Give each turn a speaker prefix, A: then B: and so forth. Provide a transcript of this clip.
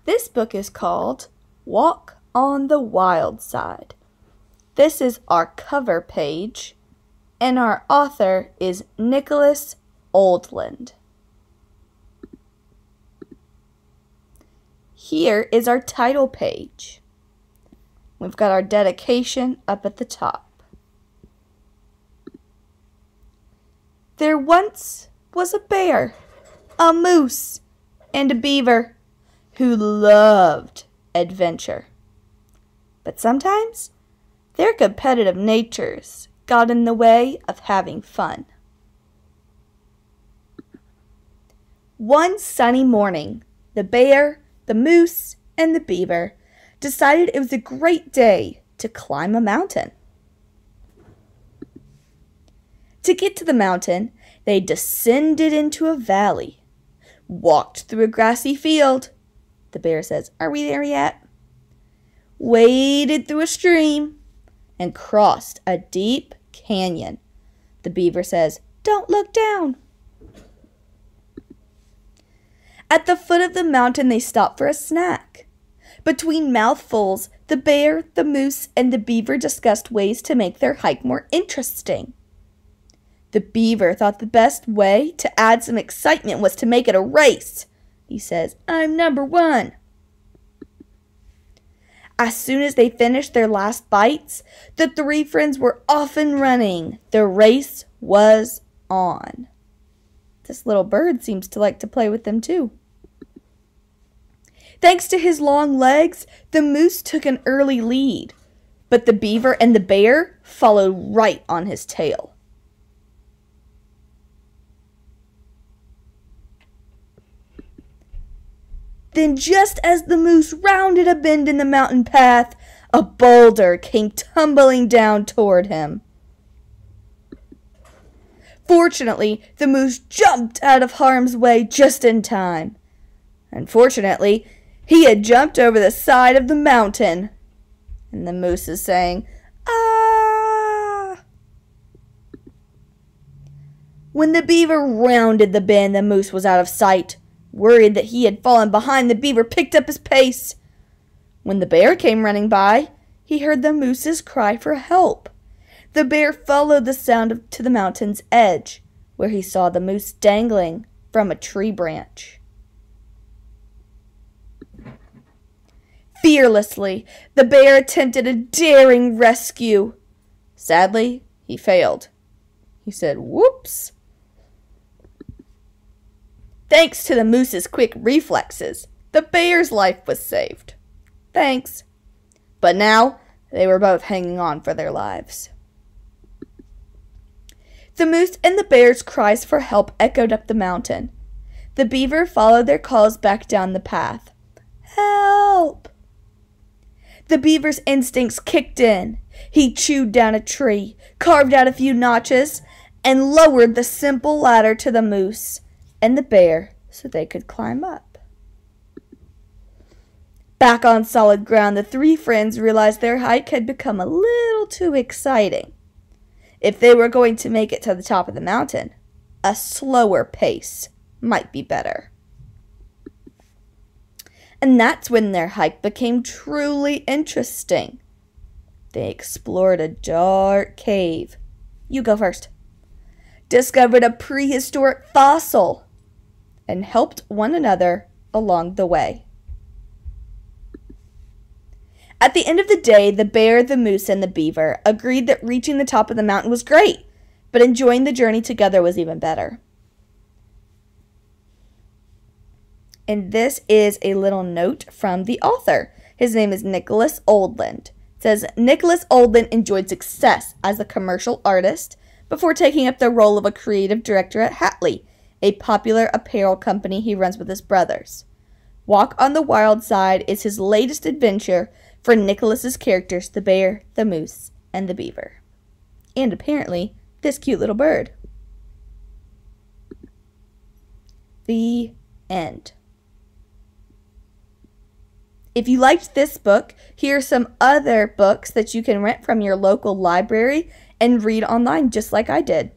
A: This book is called Walk on the Wild Side. This is our cover page, and our author is Nicholas Oldland. Here is our title page. We've got our dedication up at the top. There once was a bear, a moose, and a beaver who loved adventure. But sometimes their competitive natures got in the way of having fun. One sunny morning, the bear, the moose, and the beaver decided it was a great day to climb a mountain. To get to the mountain, they descended into a valley, walked through a grassy field. The bear says, "Are we there yet?" Waded through a stream and crossed a deep canyon. The beaver says, "Don't look down." At the foot of the mountain, they stopped for a snack. Between mouthfuls, the bear, the moose, and the beaver discussed ways to make their hike more interesting. The beaver thought the best way to add some excitement was to make it a race. He says, "I'm number one." As soon as they finished their last bites, the three friends were off and running. The race was on. This little bird seems to like to play with them too. Thanks to his long legs, the moose took an early lead, but the beaver and the bear followed right on his tail. Then just as the moose rounded a bend in the mountain path, a boulder came tumbling down toward him. Fortunately, the moose jumped out of harm's way just in time. Unfortunately, he had jumped over the side of the mountain. And the moose is saying, "Ah!" When the beaver rounded the bend, the moose was out of sight. Worried that he had fallen behind, the beaver picked up his pace. When the bear came running by, he heard the moose's cry for help. The bear followed the sound to the mountain's edge, where he saw the moose dangling from a tree branch. Fearlessly, the bear attempted a daring rescue. Sadly, he failed. He said, "Whoops." Thanks to the moose's quick reflexes, the bear's life was saved. Thanks. But now, they were both hanging on for their lives. The moose and the bear's cries for help echoed up the mountain. The beaver followed their calls back down the path. Help! The beaver's instincts kicked in. He chewed down a tree, carved out a few notches, and lowered the simple ladder to the moose and the bear so they could climb up. Back on solid ground, the three friends realized their hike had become a little too exciting. If they were going to make it to the top of the mountain, a slower pace might be better. And that's when their hike became truly interesting. They explored a dark cave. You go first. Discovered a prehistoric fossil, and helped one another along the way. At the end of the day, the bear, the moose, and the beaver agreed that reaching the top of the mountain was great, but enjoying the journey together was even better. And this is a little note from the author. His name is Nicholas Oldland. It says, Nicholas Oldland enjoyed success as a commercial artist before taking up the role of a creative director at Hatley, a popular apparel company he runs with his brothers. Walk on the Wild Side is his latest adventure for Nicholas's characters, the bear, the moose, and the beaver. And apparently, this cute little bird. The end. If you liked this book, here are some other books that you can rent from your local library and read online just like I did.